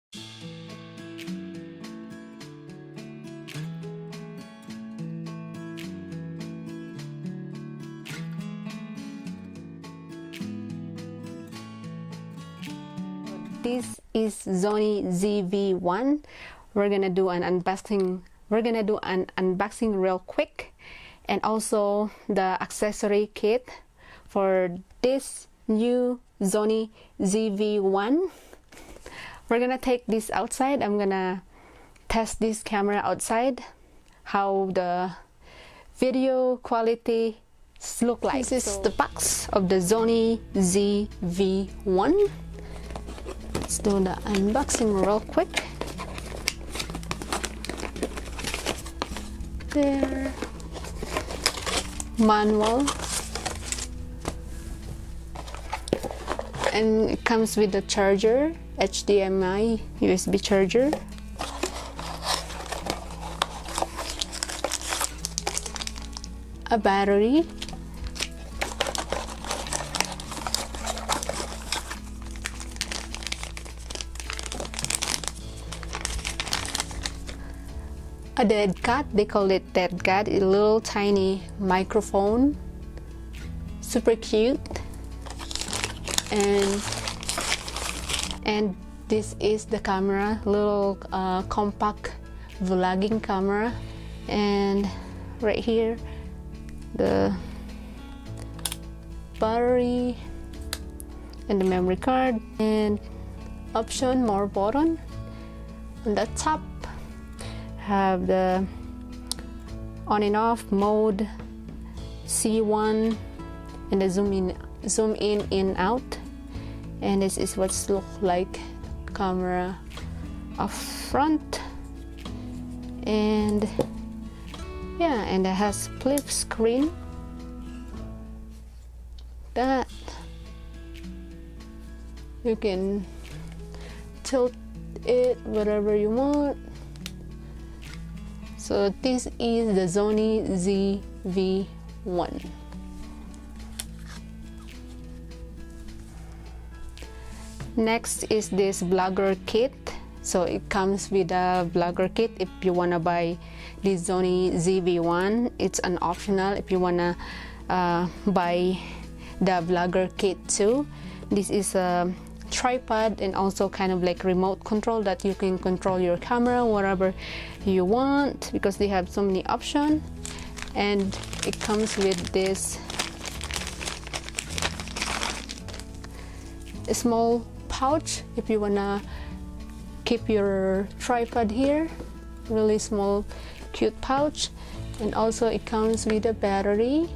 This is Sony ZV-1. We're gonna do an unboxing. We're gonna do an unboxing real quick, and also the accessory kit for this new Sony ZV-1. We're gonna take this outside. I'm gonna test this camera outside, how the video quality look like. This is the box of the Sony ZV-1. Let's do the unboxing real quick. There. Manual. And it comes with the charger, HDMI USB charger. A battery. A dead cat, they call it dead cat, a little tiny microphone, super cute. And this is the camera, little compact vlogging camera. And right here, the battery and the memory card, and option, more button. On the top have the on and off mode, C1, and the zoom in out. And this is what's look like camera up front. And yeah, and it has flip screen. That you can tilt it whatever you want. So this is the Sony ZV-1. Next is this vlogger kit. So it comes with a vlogger kit. If you wanna buy this Sony ZV-1, it's an optional if you wanna buy the vlogger kit too. This is a tripod and also kind of like remote control that you can control your camera whatever you want, because they have so many options. And it comes with this small pouch if you wanna keep your tripod here, really small cute pouch. And also it comes with a battery,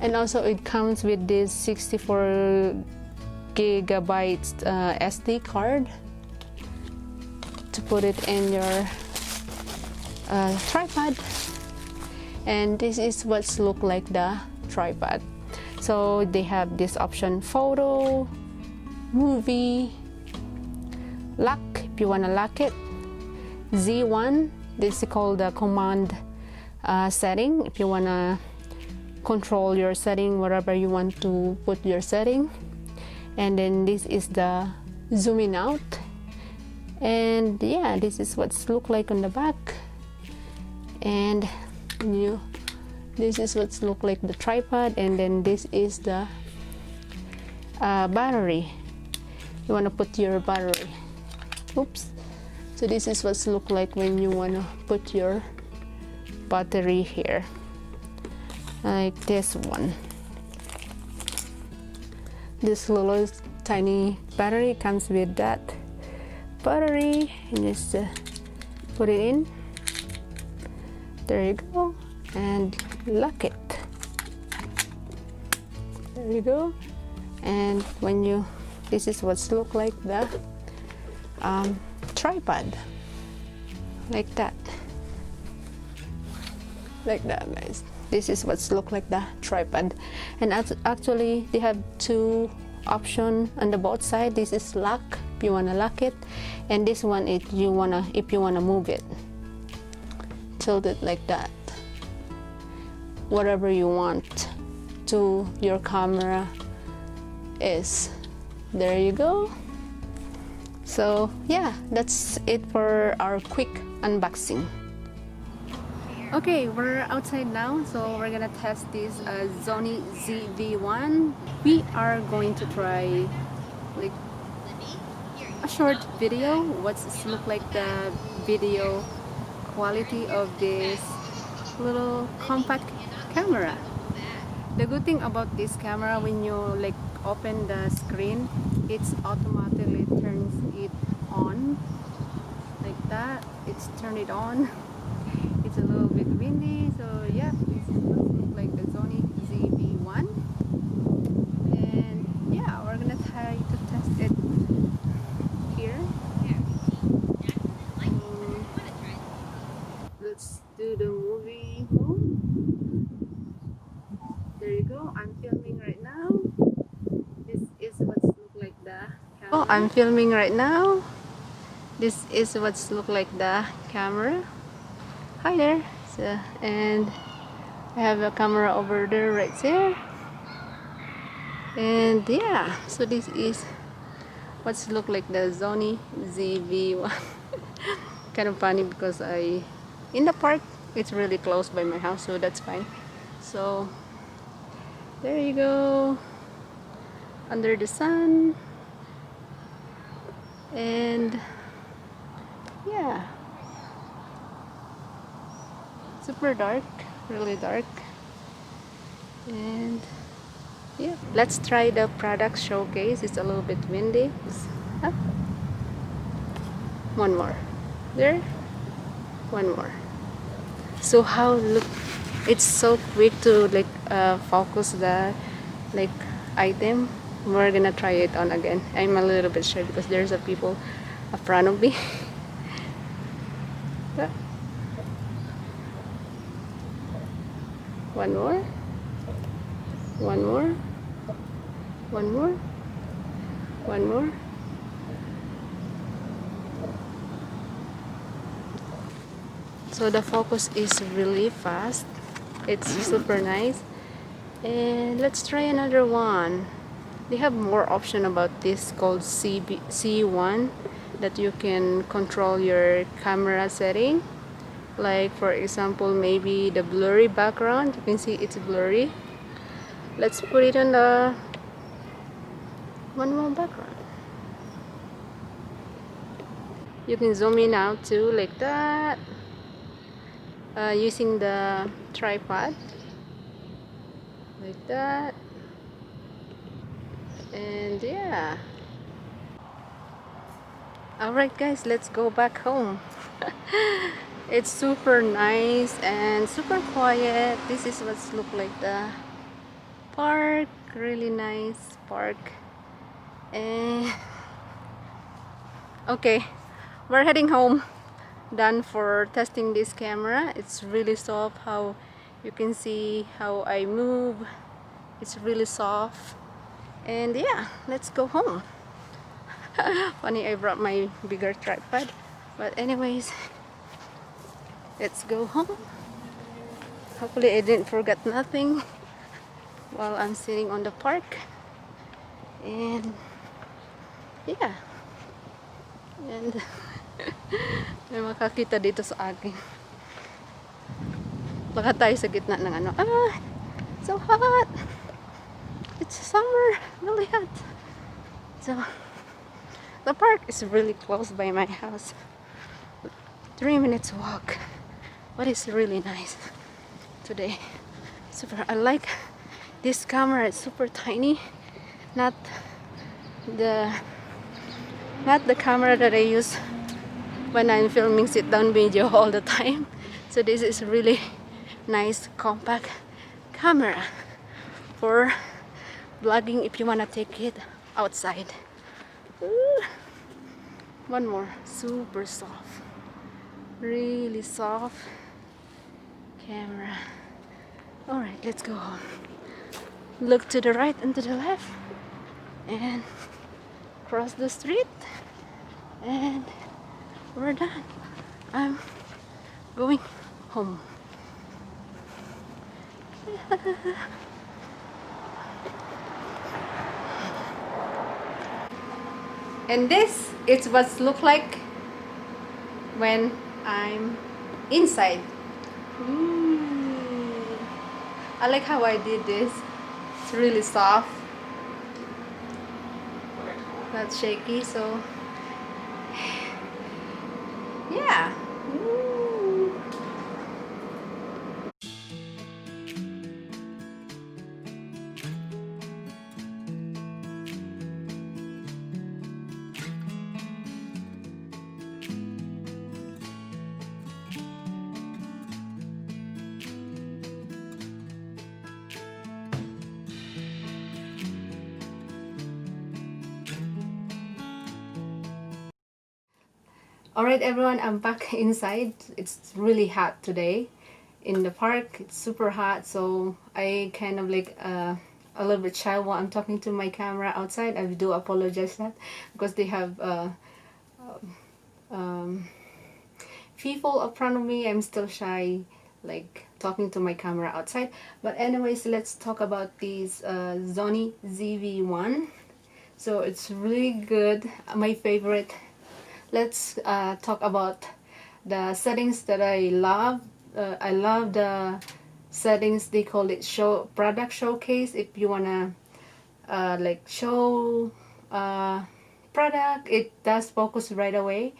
and also it comes with this 64 gigabytes SD card to put it in your tripod. And this is what's look like the tripod. So they have this option: photo, movie, lock if you want to lock it, Z1, this is called the command setting if you want to control your setting wherever you want to put your setting. And then this is the zooming out. And yeah, this is what's look like on the back. And this is what's look like the tripod. And then this is the battery. You want to put your battery. Oops. So this is what's look like when you want to put your battery here, like this one. This little tiny battery comes with that battery, and just put it in. There you go, and lock it. There you go. And when you, this is what's look like the tripod, like that, guys. This is what's look like the tripod. And actually they have two options on the both side. This is lock if you want to lock it, and this one if you want to move it, tilt it like that, whatever you want to your camera is. There you go. So yeah, that's it for our quick unboxing. Okay, we're outside now, so we're gonna test this Sony ZV-1. We are going to try like a short video. What's it look like the video quality of this little compact camera. The good thing about this camera, when you like open the screen, it's automatically turns it on like that. It's turned it on. It's a little bit windy, so yeah, this is what it looks like the Sony ZV-1. And yeah, we're gonna try to test it here. Let's do the movie mode. There you go. I'm filming right now. This is what's look like the camera. Oh, I'm filming right now. This is what's look like the camera. Hi there. So, and I have a camera over there right there. And yeah, so this is what's look like the Sony ZV-1. Kind of funny because in the park, it's really close by my house, so that's fine. So there you go, under the sun. And yeah, super dark, really dark. And yeah, let's try the product showcase. It's a little bit windy. Up. One more there, one more. So how look, it's so quick to like focus the like item. We're gonna try it on again. I'm a little bit shy because there's a people in front of me. One more, one more, one more, one more. So the focus is really fast. It's super nice. And let's try another one. They have more option about this called C1 that you can control your camera setting. Like for example, maybe the blurry background. You can see it's blurry. Let's put it on the one more background. You can zoom in out too, like that. Using the tripod like that. And yeah, alright guys, let's go back home. It's super nice and super quiet. This is what's look like the park, really nice park. And okay, we're heading home. Done for testing this camera. It's really soft. How you can see how I move, it's really soft. And yeah, let's go home. Funny, I brought my bigger tripod, but anyways, let's go home. Hopefully I didn't forget nothing while I'm sitting on the park. And yeah, and may makakita dito sa akin. Baka tayo sa gitna ng ano. So hot. It's summer, really hot. So the park is really close by my house. 3 minutes walk. But it's really nice today. Super. I like this camera. It's super tiny. Not the camera that I use when I'm filming sit-down video all the time. So this is really nice compact camera for vlogging if you wanna take it outside. Ooh. One more, super soft, really soft camera. All right, let's go home. Look to the right and to the left and cross the street, and we're done. I'm going home. And this is what's look like when I'm inside. I like how I did this. It's really soft, not shaky, so yeah. Alright everyone, I'm back inside. It's really hot today in the park. It's super hot, so I kind of like a little bit shy while I'm talking to my camera outside. I do apologize that because they have people in front of me. I'm still shy like talking to my camera outside. But anyways, let's talk about these Sony ZV-1. So it's really good, my favorite. Let's talk about the settings that I love. I love the settings, they call it product showcase. If you wanna like show product, it does focus right away,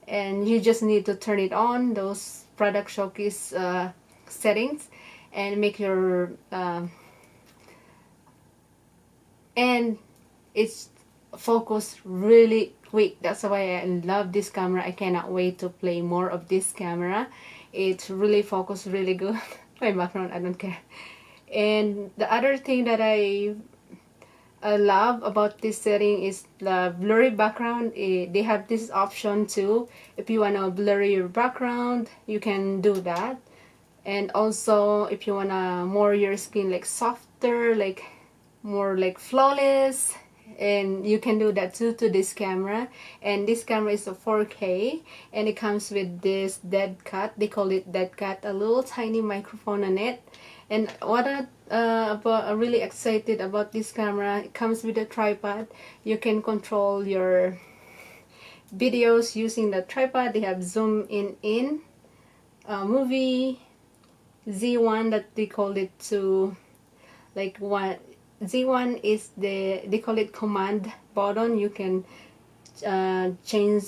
and you just need to turn it on, those product showcase settings, and make your and it's focus really quick. That's why I love this camera. I cannot wait to play more of this camera. It's really focused really good. My background, I don't care. And the other thing that I love about this setting is the blurry background. They have this option too. If you want to blurry your background, you can do that. And also if you want to more your skin like softer, like more like flawless, and you can do that too to this camera. And this camera is a 4K, and it comes with this dead cat. They call it dead cat, a little tiny microphone on it. And what I'm really excited about this camera, it comes with a tripod. You can control your videos using the tripod. They have zoom in movie Z1 that they call it to like one. Z1 is they call it command button. You can change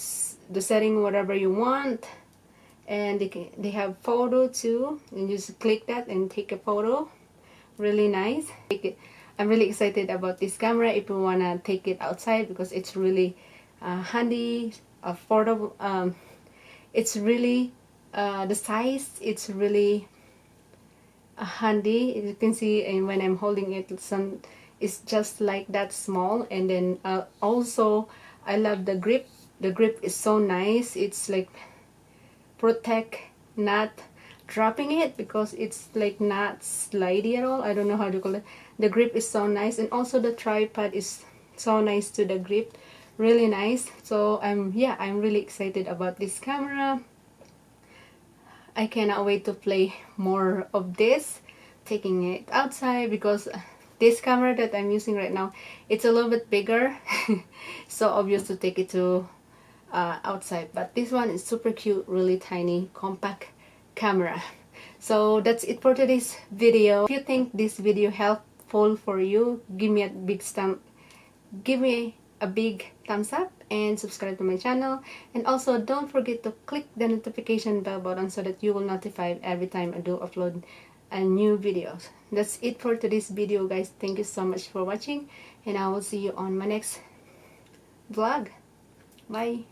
the setting whatever you want, and they have photo too, and you just click that and take a photo. Really nice. I'm really excited about this camera if you wanna take it outside, because it's really handy, affordable. It's really the size, it's really handy. You can see, and when I'm holding it, it's just like that small. And then also I love the grip. The grip is so nice. It's like protect not dropping it, because it's like not slidey at all. I don't know how to call it. The grip is so nice, and also the tripod is so nice to the grip. Really nice. So I'm really excited about this camera. I cannot wait to play more of this, taking it outside, because this camera that I'm using right now, it's a little bit bigger. So obvious to take it to outside. But this one is super cute, really tiny, compact camera. So that's it for today's video. If you think this video helpful for you, give me a big thumbs up and subscribe to my channel. And also don't forget to click the notification bell button so that you will notified every time I do upload a new videos. That's it for today's video, guys. Thank you so much for watching, and I will see you on my next vlog. Bye.